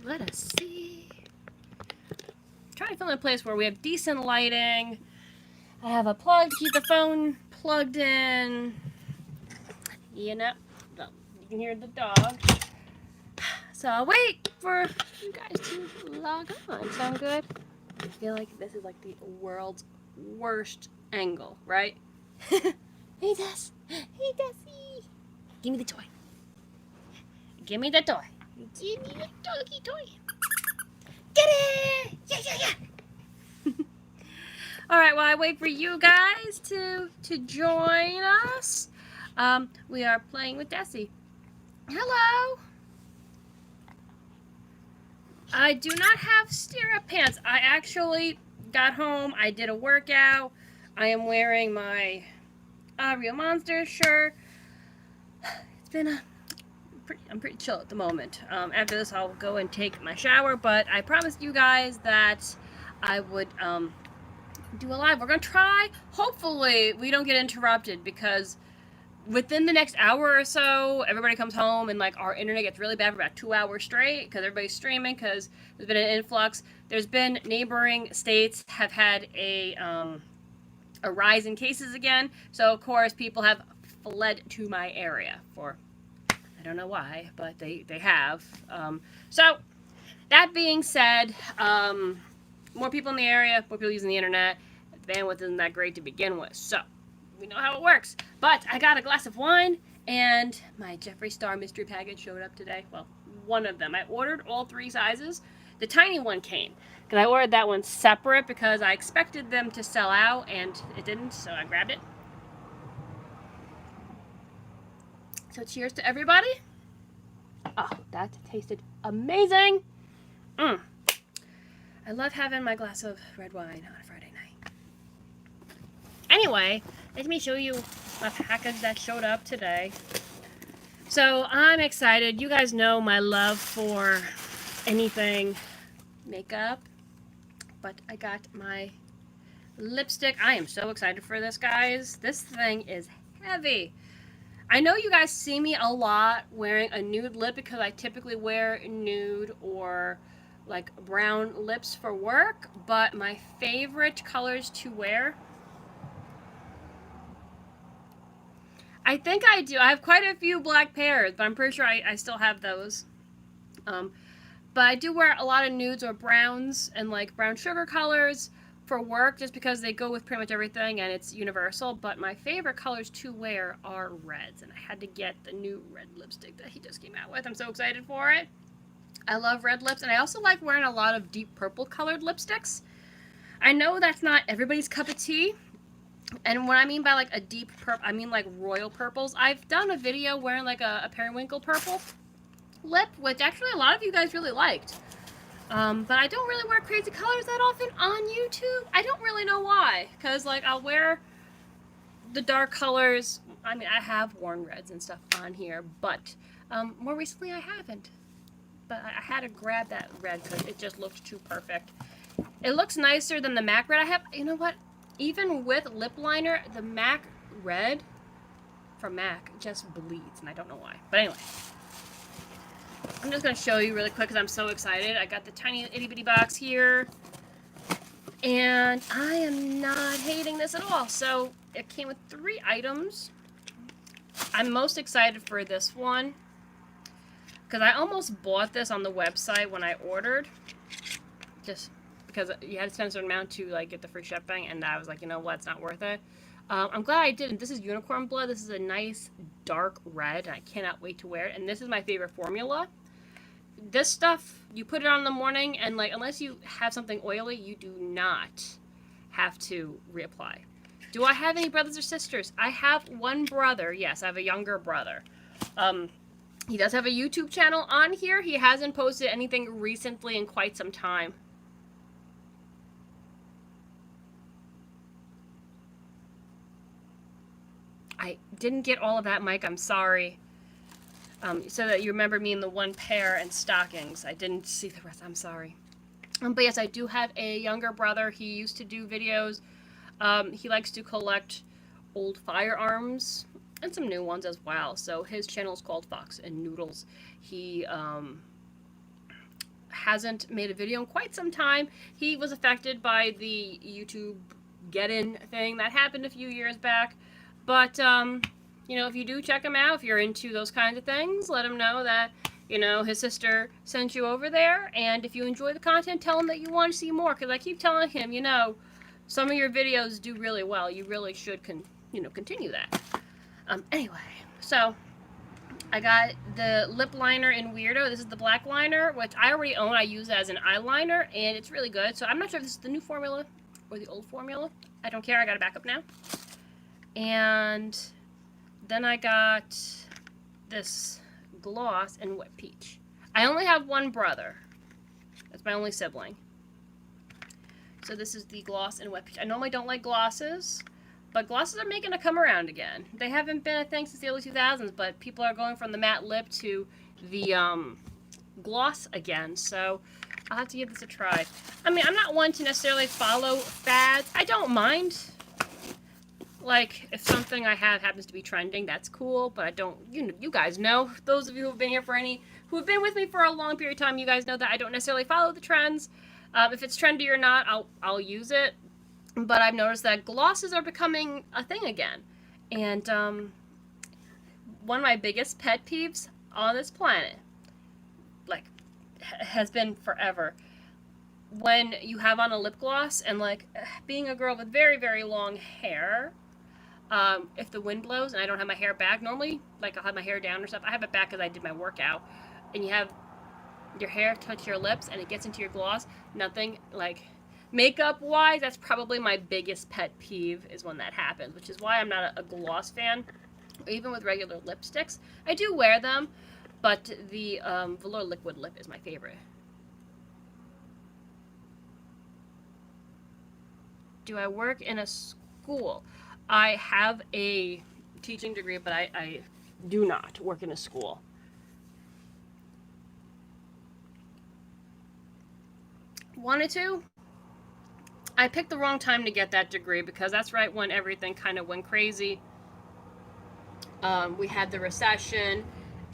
Let us see. Trying to film in a place where we have decent lighting. I have a plug to keep the phone plugged in. You know, you can hear the dog. So I'll wait for you guys to log on. Sound good? I feel like this is like the world's worst angle, right? Hey, Des. Hey, Desi. Give me the toy. Give me the toy. Give me the doggy toy. Get it! Yeah, yeah, yeah. All right, while I wait for you guys to join us, we are playing with Desi. Hello. I do not have stirrup pants. I actually got home. I did a workout. I am wearing my Real Monsters shirt. It's been I'm pretty chill at the moment. After this, I'll go and take my shower. But I promised you guys that I would do a live. We're gonna try. Hopefully, we don't get interrupted because within the next hour or so, everybody comes home and like our internet gets really bad for about 2 hours straight because everybody's streaming because there's been an influx. There's been neighboring states have had a rise in cases again. So of course people have fled to my area for I don't know why, but they have. So that being said, more people in the area, more people using the internet. The bandwidth isn't that great to begin with, so we know how it works. But I got a glass of wine, and my Jeffree Star mystery package showed up today. Well, one of them. I ordered all 3 sizes. The tiny one came, because I ordered that one separate because I expected them to sell out, and it didn't, so I grabbed it. So cheers to everybody. Oh, that tasted amazing. I love having my glass of red wine on a Friday night. Anyway, let me show you my package that showed up today. So I'm excited. You guys know my love for anything makeup, but I got my lipstick. I am so excited for this, guys. This thing is heavy. I know you guys see me a lot wearing a nude lip because I typically wear nude or like brown lips for work, but my favorite colors to wear, I think I do. I have quite a few black pairs, but I'm pretty sure I still have those. But I do wear a lot of nudes or browns and like brown sugar colors for work just because they go with pretty much everything and it's universal. But my favorite colors to wear are reds, and I had to get the new red lipstick that he just came out with. I'm so excited for it. I love red lips, and I also like wearing a lot of deep purple colored lipsticks. I know that's not everybody's cup of tea, and what I mean by like a deep purple, I mean like royal purples. I've done a video wearing like a periwinkle purple lip, which actually a lot of you guys really liked. But I don't really wear crazy colors that often on YouTube. I don't really know why, because like I'll wear the dark colors. I mean, I have worn reds and stuff on here, but more recently I haven't. But I had to grab that red because it just looked too perfect. It looks nicer than the MAC red I have. You know what? Even with lip liner, the MAC red from MAC just bleeds, and I don't know why. But anyway, I'm just going to show you really quick because I'm so excited. I got the tiny itty bitty box here, and I am not hating this at all. So it came with 3 items. I'm most excited for this one because I almost bought this on the website when I ordered, just because you had to spend a certain amount to like get the free shipping, and I was like, you know what, it's not worth it. I'm glad I didn't. This is unicorn blood. This is a nice dark red, and I cannot wait to wear it. And this is my favorite formula. This stuff, you put it on in the morning, and like unless you have something oily, you do not have to reapply. Do I have any brothers or sisters? I have one brother. Yes, I have a younger brother. He does have a YouTube channel on here. He hasn't posted anything recently in quite some time. I didn't get all of that, Mike. I'm sorry. So that you remember me in the one pair and stockings. I didn't see the rest. I'm sorry. But yes, I do have a younger brother. He used to do videos. He likes to collect old firearms and some new ones as well. So his channel is called Fox and Noodles. He hasn't made a video in quite some time. He was affected by the YouTube get-in thing that happened a few years back. But, you know, if you do check him out, if you're into those kinds of things, let him know that, you know, his sister sent you over there. And if you enjoy the content, tell him that you want to see more. Because I keep telling him, you know, some of your videos do really well. You really should, continue that. Anyway, so I got the lip liner in Weirdo. This is the black liner, which I already own. I use it as an eyeliner, and it's really good. So I'm not sure if this is the new formula or the old formula. I don't care. I got it back up now. And then I got this gloss in Wet Peach. I only have one brother. That's my only sibling. So this is the gloss in Wet Peach. I normally don't like glosses, but glosses are making a come around again. They haven't been a thing since the early 2000s, but people are going from the matte lip to the gloss again. So I'll have to give this a try. I mean, I'm not one to necessarily follow fads. I don't mind. Like, if something I have happens to be trending, that's cool, but I don't, you guys know, those of you who have been here who have been with me for a long period of time, you guys know that I don't necessarily follow the trends. If it's trendy or not, I'll use it, but I've noticed that glosses are becoming a thing again, and one of my biggest pet peeves on this planet, like, has been forever, when you have on a lip gloss, and like, being a girl with very, very long hair, if the wind blows and I don't have my hair back, normally, like, I'll have my hair down or stuff. I have it back because I did my workout. And you have your hair touch your lips and it gets into your gloss. Nothing, like, makeup-wise, that's probably my biggest pet peeve is when that happens, which is why I'm not a gloss fan. Even with regular lipsticks. I do wear them, but the Velour Liquid Lip is my favorite. Do I work in a school? I have a teaching degree, but I do not work in a school. Wanted to? I picked the wrong time to get that degree because that's right when everything kind of went crazy. We had the recession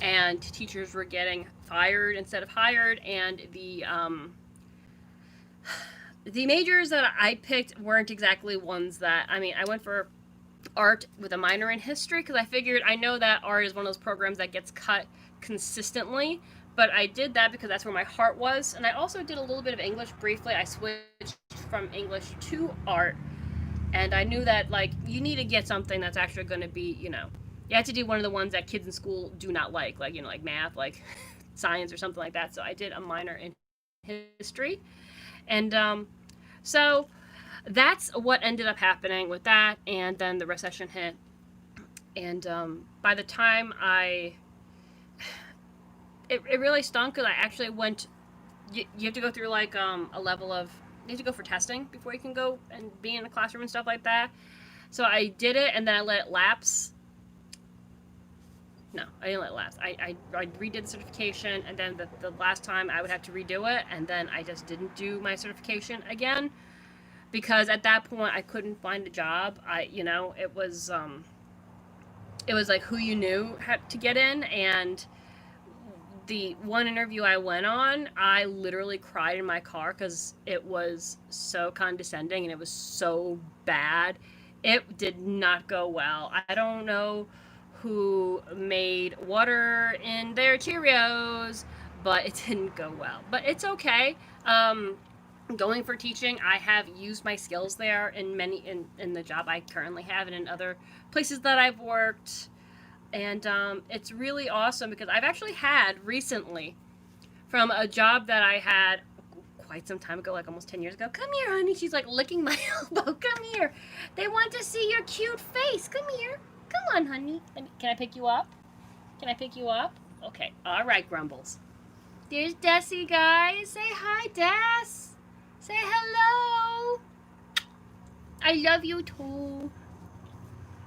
and teachers were getting fired instead of hired, and the majors that I picked weren't exactly ones that, I mean, I went for art with a minor in history because I figured, I know that art is one of those programs that gets cut consistently, but I did that because that's where my heart was. And I also did a little bit of English briefly. I switched from English to art, and I knew that, like, you need to get something that's actually going to be, you have to do one of the ones that kids in school do not like, like math, like science or something like that. So I did a minor in history, and so that's what ended up happening with that. And then the recession hit, and by the time it really stunk because I actually went. You have to go through like a level of, you have to go for testing before you can go and be in a classroom and stuff like that. So I did it, and then I let it lapse. No, I didn't let it lapse. I redid the certification, and then the last time I would have to redo it, and then I just didn't do my certification again because at that point I couldn't find a job. It was like who you knew had to get in, and the one interview I went on, I literally cried in my car because it was so condescending and it was so bad. It did not go well. I don't know who made water in their Cheerios, but it didn't go well. But it's okay. Going for teaching, I have used my skills there in the job I currently have and in other places that I've worked. And it's really awesome because I've actually had recently, from a job that I had quite some time ago, like almost 10 years ago, come here, honey. She's like licking my elbow. Come here. They want to see your cute face. Come here. Come on, honey. Can I pick you up? Can I pick you up? Okay. All right, Grumbles. There's Desi, guys. Say hi, Des. Say hello. I love you, too.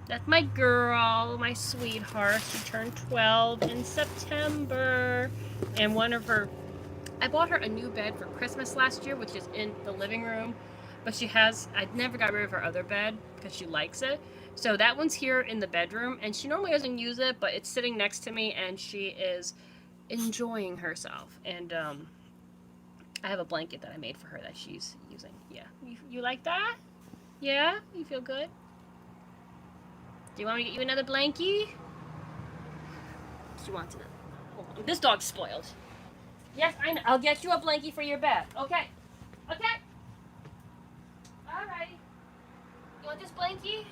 That's my girl, my sweetheart. She turned 12 in September. And I bought her a new bed for Christmas last year, which is in the living room. But I never got rid of her other bed because she likes it. So that one's here in the bedroom, and she normally doesn't use it, but it's sitting next to me, and she is enjoying herself. And I have a blanket that I made for her that she's using. Yeah. You like that? Yeah? You feel good? Do you want me to get you another blankie? She wants it. Hold on. This dog's spoiled. Yes, I know. I'll get you a blankie for your bed. Okay. Okay. Alrighty. You want this blankie?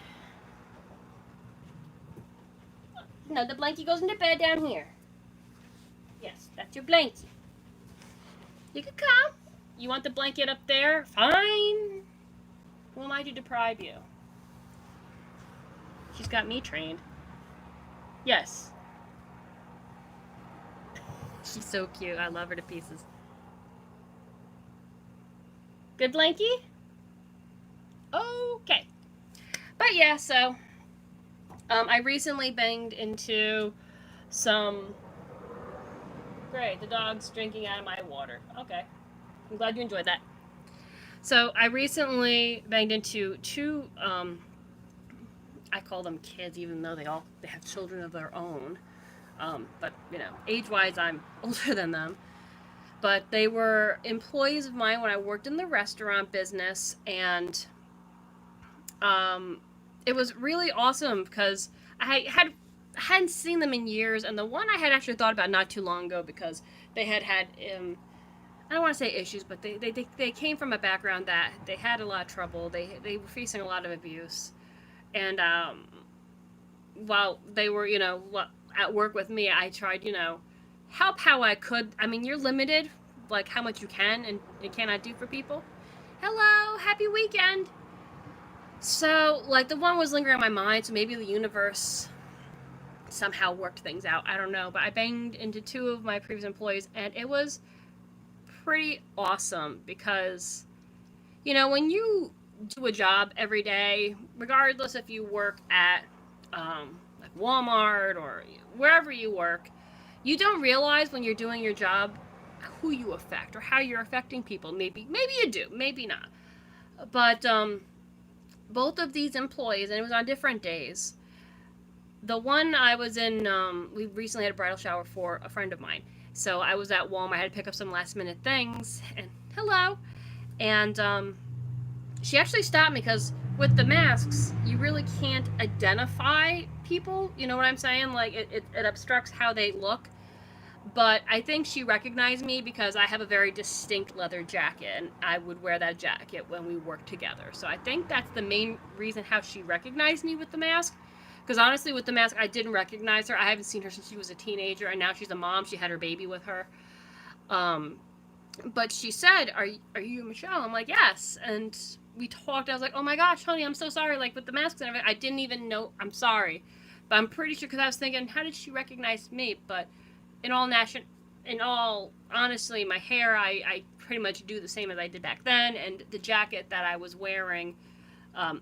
No, the blankie goes in the bed down here. Yes, that's your blankie. You can come. You want the blanket up there? Fine. Who am I to deprive you? She's got me trained. Yes. She's so cute. I love her to pieces. Good blankie? Okay. But yeah, so I recently banged into some... Great, the dog's drinking out of my water. Okay. I'm glad you enjoyed that. So I recently banged into two, I call them kids even though they have children of their own. But, you know, age-wise, I'm older than them. But they were employees of mine when I worked in the restaurant business, and it was really awesome because I hadn't seen them in years, and the one I had actually thought about not too long ago because they had I don't want to say issues, but they came from a background that they had a lot of trouble. They were facing a lot of abuse, and while they were, you know, at work with me, I tried, you know, help how I could. I mean, you're limited, like how much you can and cannot do for people. Hello, happy weekend. So, like, the one was lingering on my mind, so maybe the universe somehow worked things out. I don't know, but I banged into two of my previous employees, and it was pretty awesome because, you know, when you do a job every day, regardless if you work at like Walmart or wherever you work, you don't realize when you're doing your job who you affect or how you're affecting people. Maybe you do, maybe not. But both of these employees, and it was on different days. The one I was in, we recently had a bridal shower for a friend of mine. So I was at Walmart. I had to pick up some last minute things. And hello. And she actually stopped me because with the masks, you really can't identify people. You know what I'm saying? Like, it obstructs how they look. But I think she recognized me because I have a very distinct leather jacket, and I would wear that jacket when we worked together. So I think that's the main reason how she recognized me with the mask. Because honestly, with the mask, I didn't recognize her. I haven't seen her since she was a teenager, and now she's a mom. She had her baby with her. But she said, are you Michelle? I'm like, yes. And we talked. I was like, oh my gosh, honey, I'm so sorry. Like, with the masks and everything, I didn't even know. I'm sorry. But I'm pretty sure, because I was thinking, how did she recognize me? But in all honestly, my hair, I pretty much do the same as I did back then. And the jacket that I was wearing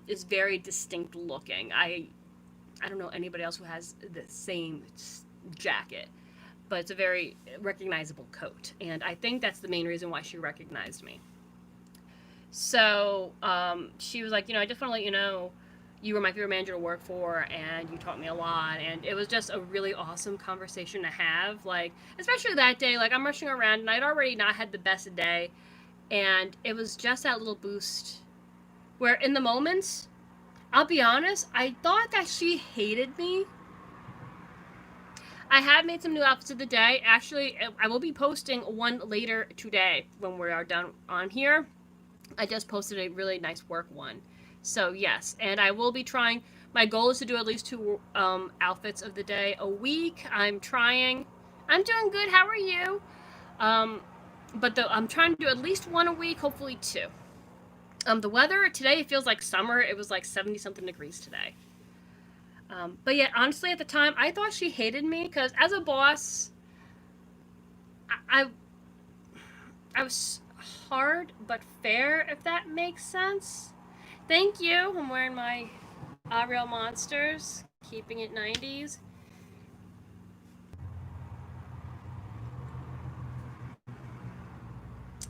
is very distinct looking. I don't know anybody else who has the same jacket, but it's a very recognizable coat. And I think that's the main reason why she recognized me. So she was like, you know, I just want to let you know you were my favorite manager to work for, and you taught me a lot. And it was just a really awesome conversation to have. Like, especially that day, like, I'm rushing around, and I'd already not had the best day. And it was just that little boost where in the moments, I'll be honest, I thought that she hated me. I have made some new outfits of the day. Actually, I will be posting one later today when we are done on here. I just posted a really nice work one. So, yes. And I will be trying. My goal is to do at least two outfits of the day a week. I'm trying. I'm doing good. How are you? But I'm trying to do at least one a week, hopefully two. The weather today, it feels like summer. It was like 70-something degrees today. But yeah, honestly, at the time, I thought she hated me because as a boss, I was hard but fair, if that makes sense. Thank you. I'm wearing my Real Monsters, keeping it 90s.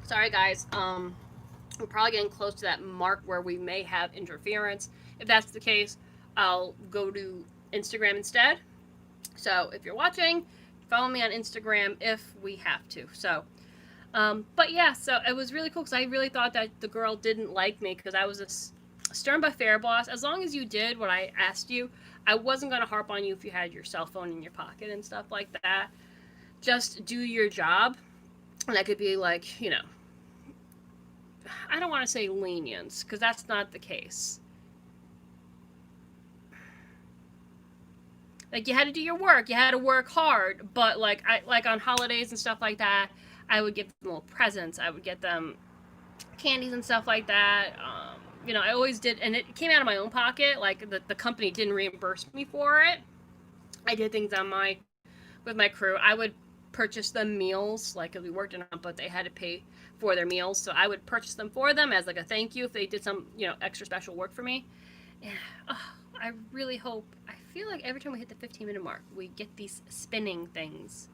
Sorry, guys. We're probably getting close to that mark where we may have interference. If that's the case, I'll go to Instagram instead. So if you're watching, follow me on Instagram if we have to. So But yeah, so it was really cool because I really thought that the girl didn't like me because I was a stern but fair boss. As long as you did what I asked you, I wasn't going to harp on you if you had your cell phone in your pocket and stuff like that. Just do your job. And I could be like, I don't want to say lenience because that's not the case. Like you had to do your work, you had to work hard, but like on holidays and stuff like that, I would give them little presents. I would get them candies and stuff like that. I always did, and it came out of my own pocket. Like the company didn't reimburse me for it. I did things on my with my crew. I would purchase them meals, like because we worked in them, but they had to pay for their meals, so I would purchase them for them as like a thank you if they did some extra special work for me. Yeah, oh, I really hope. I feel like every time we hit the 15-minute mark, we get these spinning things.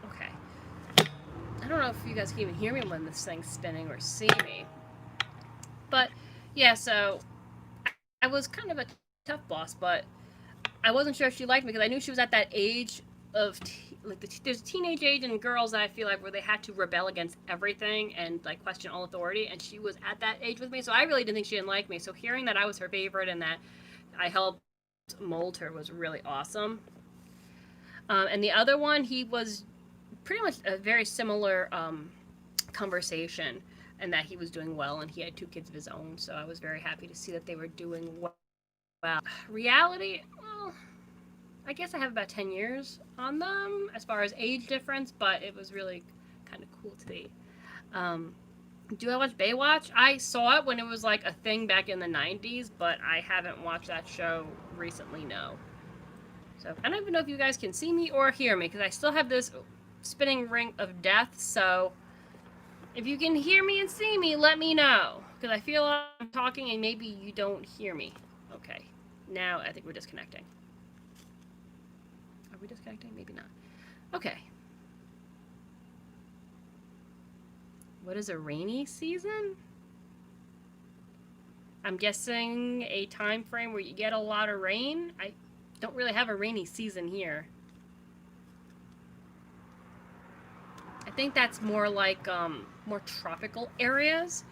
Okay. I don't know if you guys can even hear me when this thing's spinning or see me. But yeah, so I was kind of a tough boss, but I wasn't sure if she liked me because I knew she was at that age of there's teenage age and girls that I feel like where they had to rebel against everything and like question all authority, and she was at that age with me, so I really didn't think she didn't like me. So hearing that I was her favorite and that I helped mold her was really awesome. And the other one, he was pretty much a very similar conversation, and that he was doing well and he had two kids of his own. So I was very happy to see that they were doing well. Reality, well, I guess I have about 10 years on them as far as age difference, but it was really kind of cool to see. Um, do I watch Baywatch? I saw it when it was like a thing back in the 90s, but I haven't watched that show recently, no. So I don't even know if you guys can see me or hear me because I still have this spinning ring of death. So if you can hear me and see me, let me know because I feel like I'm talking and maybe you don't hear me. Okay, now I think we're disconnecting. Are we disconnecting? Maybe not. Okay. What is a rainy season? I'm guessing a time frame where you get a lot of rain. I don't really have a rainy season here. I think that's more like more tropical areas.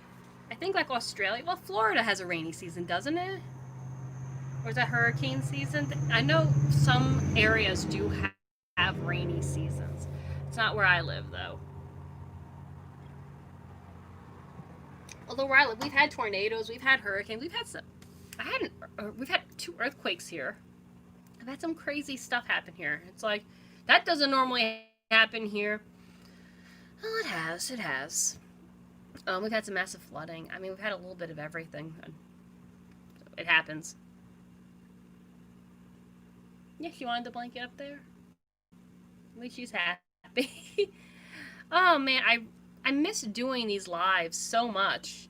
I think like Australia. Well, Florida has a rainy season, doesn't it? Or is that hurricane season? I know some areas do have rainy seasons. It's not where I live though. Although where I live, we've had tornadoes, we've had hurricanes, we've had some. We've had two earthquakes here. I've had some crazy stuff happen here. It's like that doesn't normally happen here. Well, it has. It has. We've had some massive flooding. I mean, we've had a little bit of everything. It happens. Yeah, she wanted the blanket up there. At least she's happy. Oh man, I miss doing these lives so much.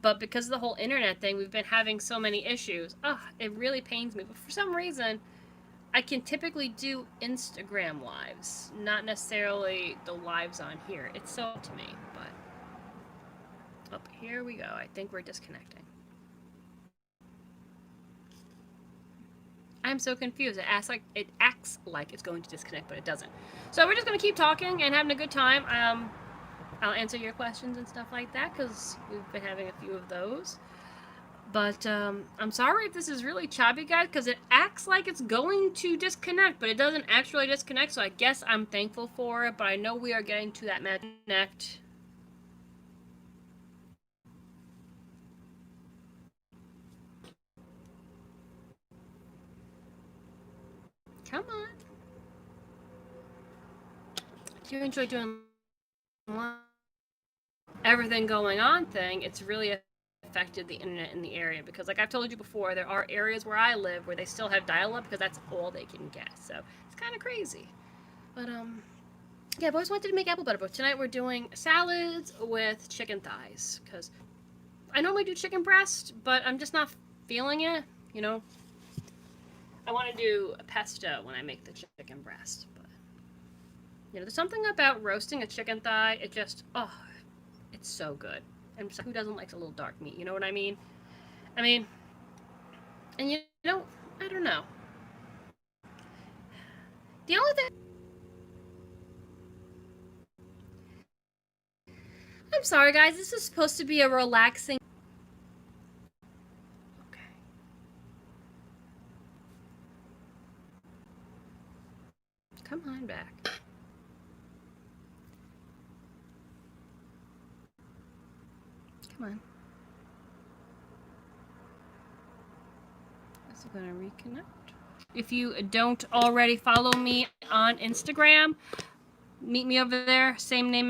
But because of the whole internet thing, we've been having so many issues. Oh, it really pains me. But for some reason, I can typically do Instagram lives, not necessarily the lives on here. It's so up to me, but here we go. I think we're disconnecting. I'm so confused. It acts like it's going to disconnect, but it doesn't. So we're just gonna keep talking and having a good time. I'll answer your questions and stuff like that because we've been having a few of those. But I'm sorry if this is really choppy, guys, because it acts like it's going to disconnect, but it doesn't actually disconnect. So I guess I'm thankful for it. But I know we are getting to that magic connect. Come on. Do you enjoy doing everything going on thing? It's really affected the internet in the area because, like I've told you before, there are areas where I live where they still have dial-up because that's all they can get. So it's kind of crazy. But yeah, I've always wanted to make apple butter, but tonight we're doing salads with chicken thighs because I normally do chicken breast, but I'm just not feeling it. I want to do a pesto when I make the chicken breast, but there's something about roasting a chicken thigh. It just it's so good. And who doesn't like a little dark meat? You know what I mean? I mean, and I don't know. The only thing I'm sorry, guys. This is supposed to be a relaxing... Okay. Come on back. Come on. Is it going to reconnect? If you don't already follow me on Instagram, meet me over there. Same name